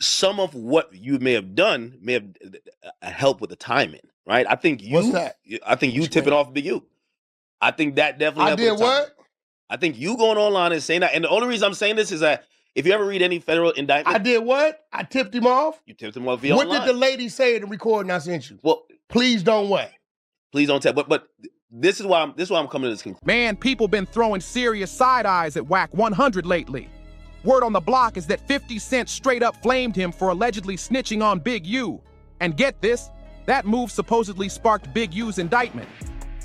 some of what you may have done may have helped with the timing, right? I think you. What's that? I think you tipping off Big U. I think that definitely. I did what? I think you going online and saying that, and the only reason I'm saying this is that if you ever read any federal indictment, I did what? I tipped him off. You tipped him off via What online. did the lady say in the recording I sent you? Well, please don't what? Please don't tell. But this is why I'm coming to this conclusion. Man, people been throwing serious side eyes at Wack 100 lately. Word on the block is that 50 Cent straight up flamed him for allegedly snitching on Big U. And get this, that move supposedly sparked Big U's indictment.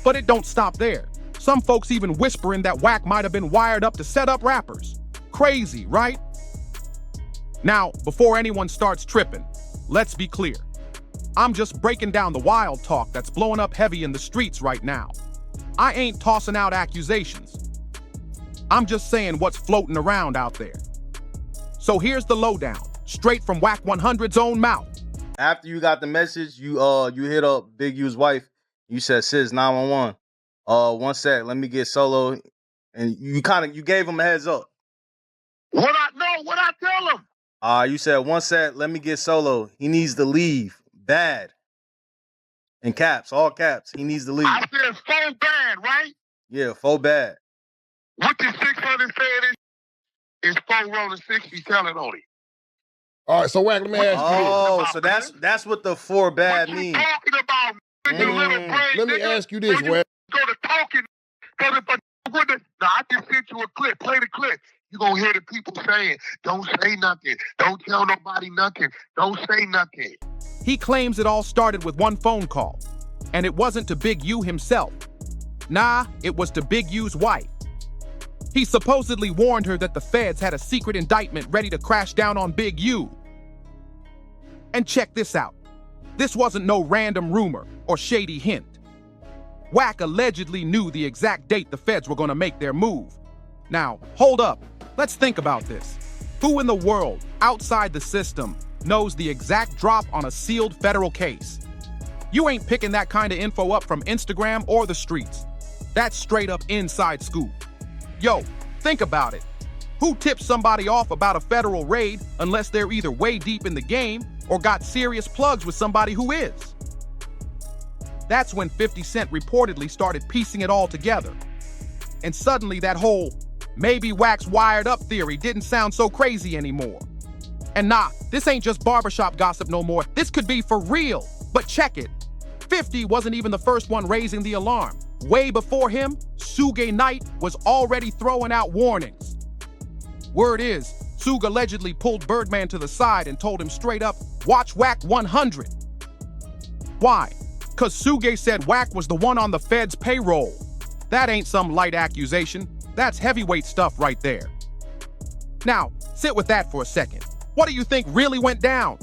But it don't stop there. Some folks even whispering that Wack might have been wired up to set up rappers. Crazy, right? Now, before anyone starts tripping, let's be clear. I'm just breaking down the wild talk that's blowing up heavy in the streets right now. I ain't tossing out accusations. I'm just saying what's floating around out there. So here's the lowdown, straight from Wack 100's own mouth. After you got the message, you hit up Big U's wife. You said, "Sis, 911. 1 sec, let me get Solo." And you gave him a heads up. What I tell him? You said, "1 sec, let me get Solo. He needs to leave. Bad." In caps, all caps. He needs to leave. I said so bad, right? Yeah, full bad. What the 600 said is 4 rolling 60 telling on it. All right, so Wack, let me ask you this. So that's what the 4 bad what means. Talking about little brain, let me ask you this, Wack. Go to talking, because if I just sent you a clip. Play the clip. You're going to hear the people saying, "Don't say nothing. Don't tell nobody nothing. Don't say nothing." He claims it all started with one phone call, and it wasn't to Big U himself. Nah, it was to Big U's wife. He supposedly warned her that the feds had a secret indictment ready to crash down on Big U. And check this out. This wasn't no random rumor or shady hint. Wack allegedly knew the exact date the feds were going to make their move. Now, hold up. Let's think about this. Who in the world, outside the system, knows the exact drop on a sealed federal case? You ain't picking that kind of info up from Instagram or the streets. That's straight up inside scoop. Yo, think about it. Who tips somebody off about a federal raid unless they're either way deep in the game or got serious plugs with somebody who is? That's when 50 Cent reportedly started piecing it all together. And suddenly that whole maybe Wack's wired up theory didn't sound so crazy anymore. And nah, this ain't just barbershop gossip no more. This could be for real. But check it. 50 wasn't even the first one raising the alarm. Way before him, Suge Knight was already throwing out warnings. Word is, Suge allegedly pulled Birdman to the side and told him straight up, "Watch Wack 100. Why? Cause Suge said Wack was the one on the Fed's payroll. That ain't some light accusation. That's heavyweight stuff right there. Now, sit with that for a second. What do you think really went down?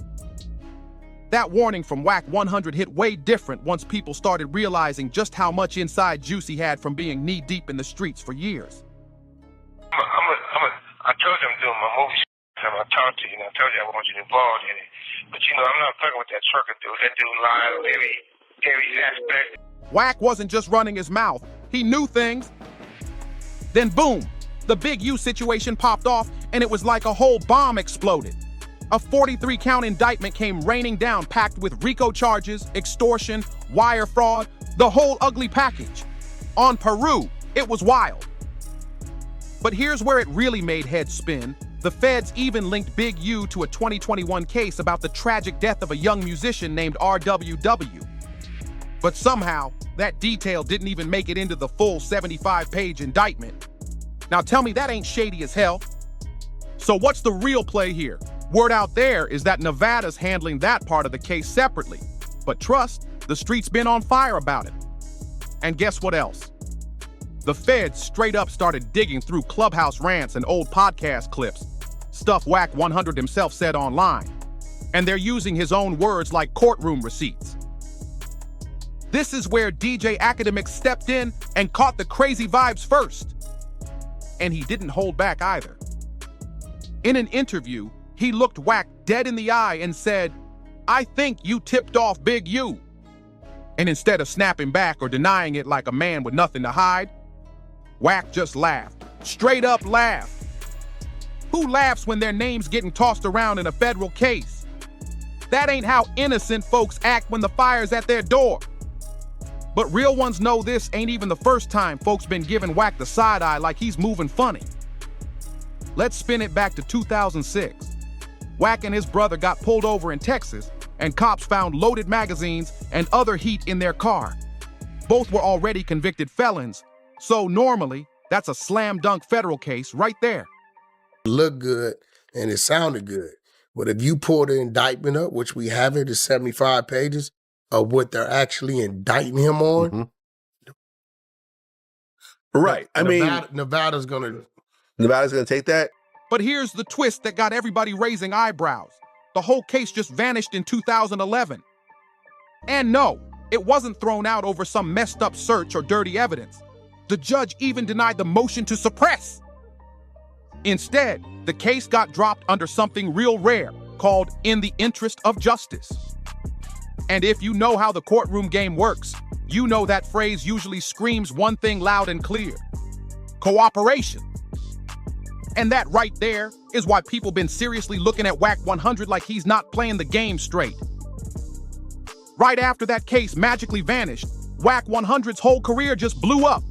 That warning from Wack 100 hit way different once people started realizing just how much inside juice he had from being knee-deep in the streets for years. I told you I'm doing my movie time I talked to you, and I told you I want you involved in it. But I'm not fucking with that trucker dude. That dude lied every aspect. Wack wasn't just running his mouth. He knew things. Then boom, the Big U situation popped off, and it was like a whole bomb exploded. A 43-count indictment came raining down, packed with RICO charges, extortion, wire fraud, the whole ugly package. On Peru, it was wild. But here's where it really made heads spin. The feds even linked Big U to a 2021 case about the tragic death of a young musician named RWW. But somehow, that detail didn't even make it into the full 75-page indictment. Now tell me that ain't shady as hell. So what's the real play here? Word out there is that Nevada's handling that part of the case separately. But trust, the street's been on fire about it. And guess what else? The feds straight up started digging through clubhouse rants and old podcast clips, stuff Wack 100 himself said online. And they're using his own words like courtroom receipts. This is where DJ Academic stepped in and caught the crazy vibes first. And he didn't hold back either. In an interview, he looked Wack dead in the eye and said, "I think you tipped off Big U." And instead of snapping back or denying it like a man with nothing to hide, Wack just laughed. Straight up laughed. Who laughs when their name's getting tossed around in a federal case? That ain't how innocent folks act when the fire's at their door. But real ones know this ain't even the first time folks been giving Wack the side eye like he's moving funny. Let's spin it back to 2006. Wack and his brother got pulled over in Texas, and cops found loaded magazines and other heat in their car. Both were already convicted felons, so normally, that's a slam dunk federal case right there. It looked good and it sounded good. But if you pull the indictment up, which we have it, is 75 pages of what they're actually indicting him on. Right. I mean, Nevada's gonna take that. But here's the twist that got everybody raising eyebrows. The whole case just vanished in 2011. And no, it wasn't thrown out over some messed up search or dirty evidence. The judge even denied the motion to suppress. Instead, the case got dropped under something real rare called in the interest of justice. And if you know how the courtroom game works, you know that phrase usually screams one thing loud and clear: cooperation. And that right there is why people been seriously looking at Wack 100 like he's not playing the game straight. Right after that case magically vanished, Wack 100's whole career just blew up.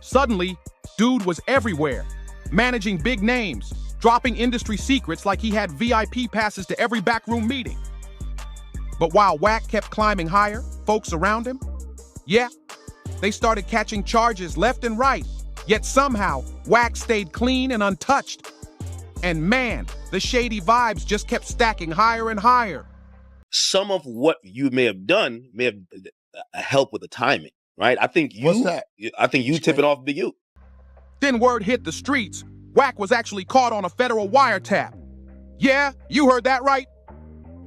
Suddenly, dude was everywhere, managing big names, dropping industry secrets like he had VIP passes to every backroom meeting. But while Wack kept climbing higher, folks around him, yeah, they started catching charges left and right. Yet somehow, Wack stayed clean and untouched. And man, the shady vibes just kept stacking higher and higher. Some of what you may have done may have helped with the timing, right? I think you. What's that? I think you tipping off Big U. Then word hit the streets. Wack was actually caught on a federal wiretap. Yeah, you heard that right.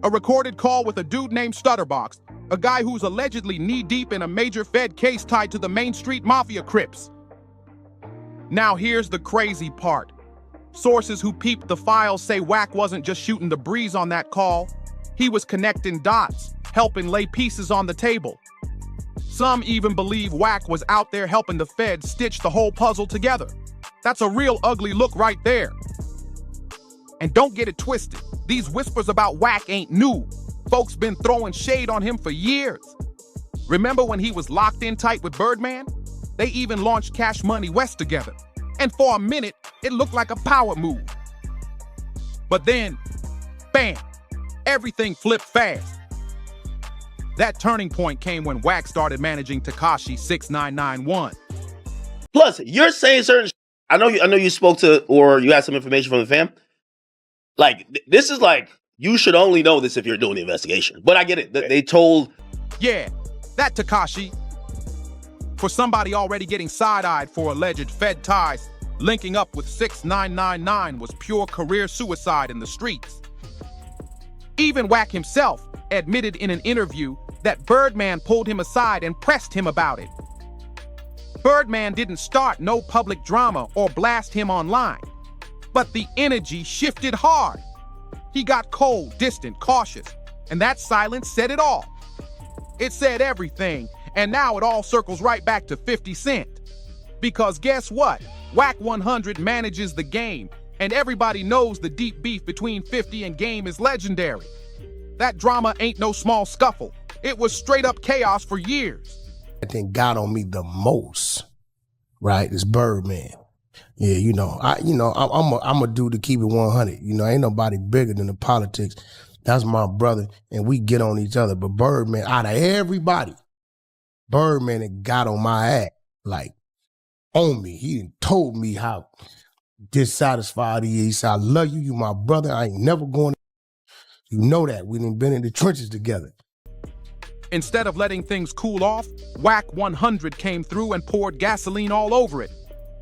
A recorded call with a dude named Stutterbox, a guy who's allegedly knee-deep in a major Fed case tied to the Main Street Mafia Crips. Now here's the crazy part. Sources who peeped the files say Wack wasn't just shooting the breeze on that call. He was connecting dots, helping lay pieces on the table. Some even believe Wack was out there helping the feds stitch the whole puzzle together. That's a real ugly look right there. And don't get it twisted, these whispers about Wack ain't new. Folks been throwing shade on him for years. Remember when he was locked in tight with Birdman? They even launched Cash Money West together. And for a minute, it looked like a power move. But then, bam, everything flipped fast. That turning point came when Wack started managing Tekashi 6991. Plus, you're saying certain. I know you spoke to, or you had some information from the fam. Like this is like you should only know this if you're doing the investigation. But I get it. They told. Yeah, that Tekashi. For somebody already getting side-eyed for alleged Fed ties, linking up with 6999 was pure career suicide in the streets. Even Wack himself admitted in an interview that Birdman pulled him aside and pressed him about it. Birdman didn't start no public drama or blast him online, but the energy shifted hard. He got cold, distant, cautious, and that silence said it all. It said everything, and now it all circles right back to 50 Cent. Because guess what? Wack 100 manages the game, and everybody knows the deep beef between 50 and Game is legendary. That drama ain't no small scuffle. It was straight up chaos for years. I think got on me the most, right, is Birdman. Yeah, I'm a dude to keep it 100. Ain't nobody bigger than the politics. That's my brother, and we get on each other. But Birdman, out of everybody, Birdman had got on my ass, like, on me. He told me how dissatisfied he is. He said, I love you, you my brother. I ain't never going to. You know that. We done been in the trenches together. Instead of letting things cool off, Wack 100 came through and poured gasoline all over it.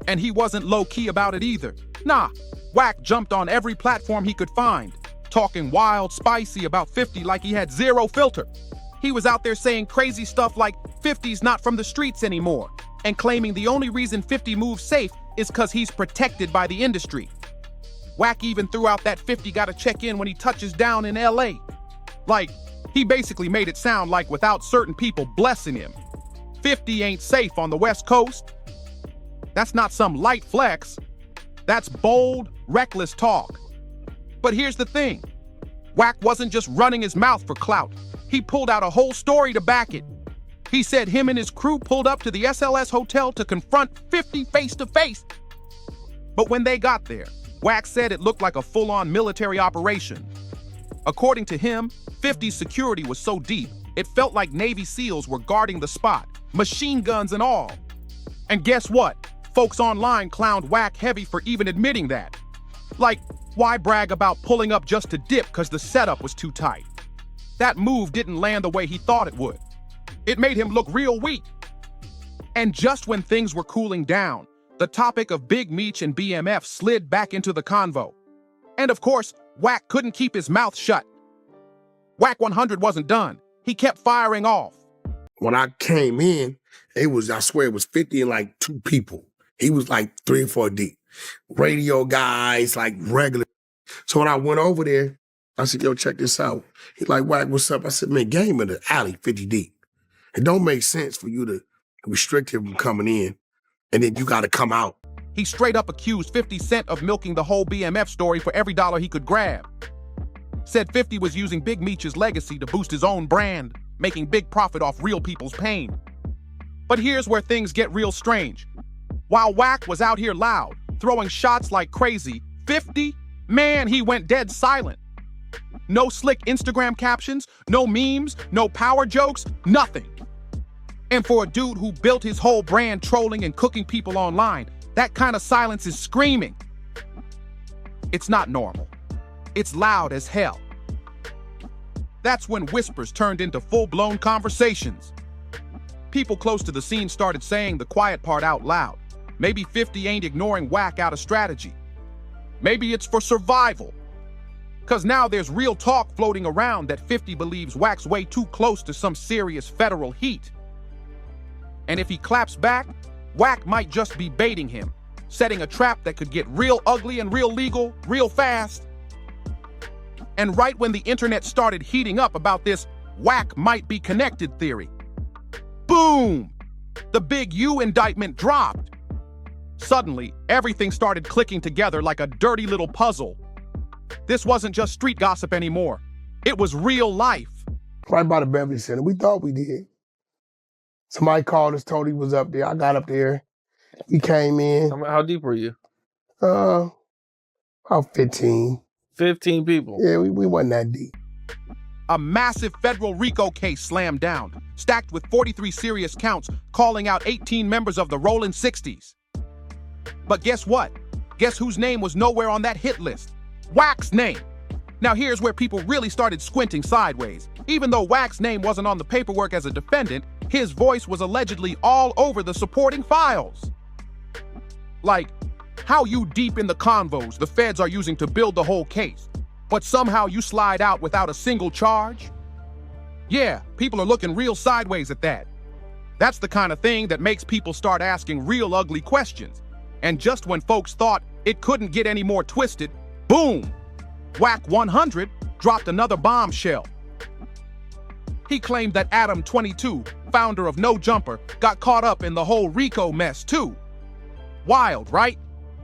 And he wasn't low-key about it either. Nah, Wack jumped on every platform he could find, talking wild, spicy about 50 like he had zero filter. He was out there saying crazy stuff like 50's not from the streets anymore, and claiming the only reason 50 moves safe is because he's protected by the industry. Wack even threw out that 50 gotta check in when he touches down in LA. Like, he basically made it sound like without certain people blessing him, 50 ain't safe on the West Coast. That's not some light flex. That's bold, reckless talk. But here's the thing. Wack wasn't just running his mouth for clout. He pulled out a whole story to back it. He said him and his crew pulled up to the SLS hotel to confront 50 face to face. But when they got there, Wack said it looked like a full-on military operation. According to him, 50's security was so deep, it felt like Navy SEALs were guarding the spot, machine guns and all. And guess what? Folks online clowned Wack heavy for even admitting that. Like, why brag about pulling up just to dip because the setup was too tight? That move didn't land the way he thought it would. It made him look real weak. And just when things were cooling down, the topic of Big Meech and BMF slid back into the convo. And of course, Wack couldn't keep his mouth shut. Wack 100 wasn't done. He kept firing off. When I came in, I swear it was 50 and like 2 people. He was like 3 or 4 deep. Radio guys, like regular. So when I went over there, I said, yo, check this out. He's like, Wack, what's up? I said, man, game in the alley, 50 deep. It don't make sense for you to restrict him from coming in, and then you got to come out. He straight up accused 50 Cent of milking the whole BMF story for every dollar he could grab. Said 50 was using Big Meech's legacy to boost his own brand, making big profit off real people's pain. But here's where things get real strange. While Wack was out here loud, throwing shots like crazy, 50, man, he went dead silent. No slick Instagram captions, no memes, no power jokes, nothing. And for a dude who built his whole brand trolling and cooking people online, that kind of silence is screaming. It's not normal. It's loud as hell. That's when whispers turned into full-blown conversations. People close to the scene started saying the quiet part out loud. Maybe 50 ain't ignoring Wack out of strategy. Maybe it's for survival. Cause now there's real talk floating around that 50 believes Wack's way too close to some serious federal heat. And if he claps back, Wack might just be baiting him, setting a trap that could get real ugly and real legal, real fast. And right when the internet started heating up about this Wack might be connected theory, boom! The Big U indictment dropped. Suddenly, everything started clicking together like a dirty little puzzle. This wasn't just street gossip anymore. It was real life. Right by the Beverly Center. We thought we did. Somebody called us, told he was up there. I got up there. He came in. How deep were you? About 15. 15 people. Yeah, we wasn't that deep. A massive federal RICO case slammed down, stacked with 43 serious counts, calling out 18 members of the Rollin' 60s. But guess what? Guess whose name was nowhere on that hit list? Wack's name. Now here's where people really started squinting sideways. Even though Wack's name wasn't on the paperwork as a defendant, his voice was allegedly all over the supporting files. Like, how you deep in the convos the feds are using to build the whole case, but somehow you slide out without a single charge? Yeah, people are looking real sideways at that. That's the kind of thing that makes people start asking real ugly questions. And just when folks thought it couldn't get any more twisted, boom! Wack 100 dropped another bombshell. He claimed that Adam22, founder of No Jumper, got caught up in the whole RICO mess too. Wild, right?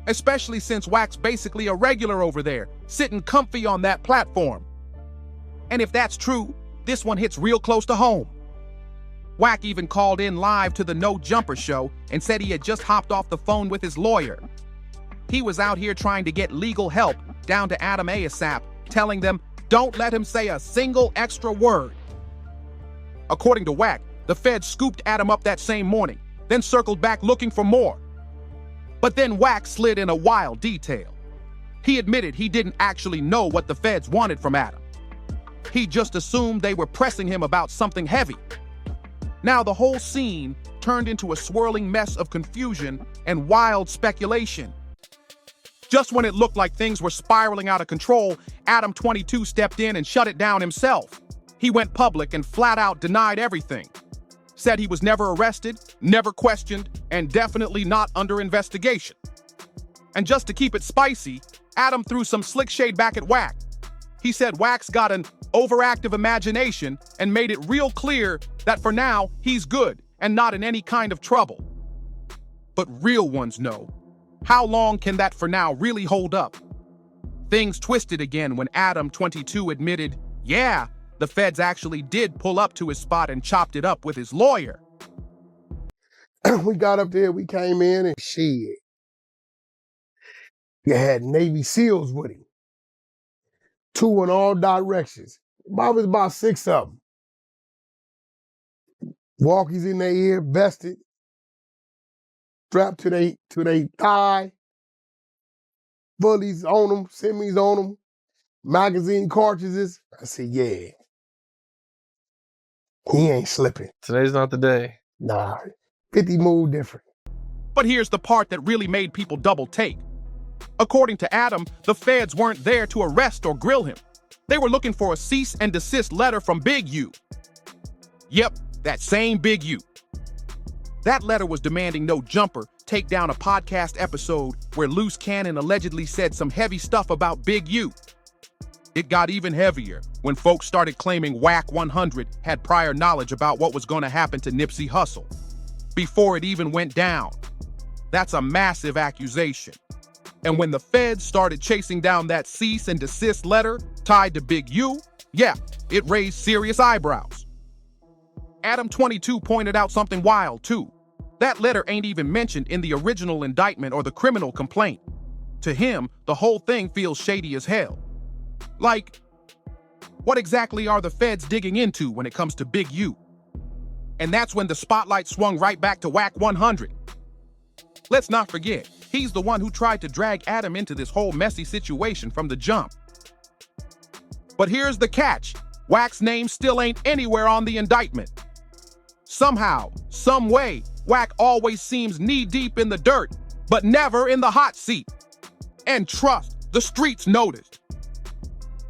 Especially since Wack's basically a regular over there, sitting comfy on that platform. And if that's true, this one hits real close to home. Wack even called in live to the No Jumper show and said he had just hopped off the phone with his lawyer. He was out here trying to get legal help down to Adam ASAP, telling them, don't let him say a single extra word. According to Wack, the feds scooped Adam up that same morning, then circled back looking for more. But then Wack slid in a wild detail. He admitted he didn't actually know what the feds wanted from Adam. He just assumed they were pressing him about something heavy. Now the whole scene turned into a swirling mess of confusion and wild speculation. Just when it looked like things were spiraling out of control, Adam22 stepped in and shut it down himself. He went public and flat out denied everything. Said he was never arrested, never questioned, and definitely not under investigation. And just to keep it spicy, Adam threw some slick shade back at Wack. He said Wack's got an overactive imagination and made it real clear that for now, he's good and not in any kind of trouble. But real ones know. How long can that for now really hold up? Things twisted again when Adam22 admitted, yeah, the feds actually did pull up to his spot and chopped it up with his lawyer. We got up there, we came in and shit. You had Navy SEALs with him. 2 in all directions. Probably about 6 of them. Walkies in their ear, vested, strapped to their thigh, bullies on them, semis on them, magazine cartridges. I said, yeah. He ain't slipping. Today's not the day. Nah, 50 move different. But here's the part that really made people double take. According to Adam, the feds weren't there to arrest or grill him. They were looking for a cease and desist letter from Big U. Yep, that same Big U. That letter was demanding No Jumper take down a podcast episode where Loose Cannon allegedly said some heavy stuff about Big U. It got even heavier when folks started claiming Wack 100 had prior knowledge about what was going to happen to Nipsey Hussle before it even went down. That's a massive accusation. And when the feds started chasing down that cease and desist letter tied to Big U, yeah, it raised serious eyebrows. Adam22 pointed out something wild, too. That letter ain't even mentioned in the original indictment or the criminal complaint. To him, the whole thing feels shady as hell. Like, what exactly are the feds digging into when it comes to Big U? And that's when the spotlight swung right back to Wack 100. Let's not forget, he's the one who tried to drag Adam into this whole messy situation from the jump. But here's the catch. Wack's name still ain't anywhere on the indictment. Somehow, some way, Wack always seems knee-deep in the dirt, but never in the hot seat. And trust, the streets noticed.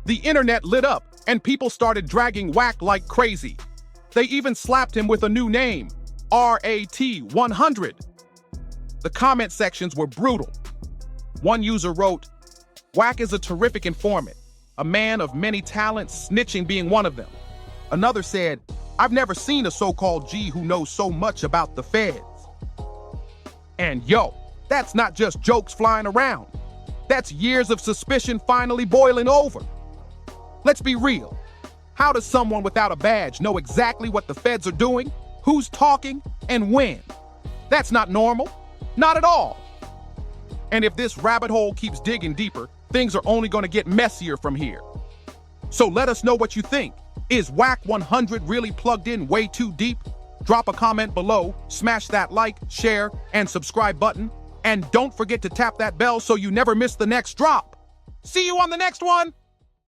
The internet lit up, and people started dragging Wack like crazy. They even slapped him with a new name, RAT100. The comment sections were brutal. One user wrote, "Wack is a terrific informant, a man of many talents, snitching being one of them." Another said, "I've never seen a so-called G who knows so much about the feds." And yo, that's not just jokes flying around. That's years of suspicion finally boiling over. Let's be real. How does someone without a badge know exactly what the feds are doing, who's talking, and when? That's not normal. Not at all. And if this rabbit hole keeps digging deeper, things are only going to get messier from here. So let us know what you think. Is Wack 100 really plugged in way too deep? Drop a comment below, smash that like, share, and subscribe button, and don't forget to tap that bell so you never miss the next drop. See you on the next one!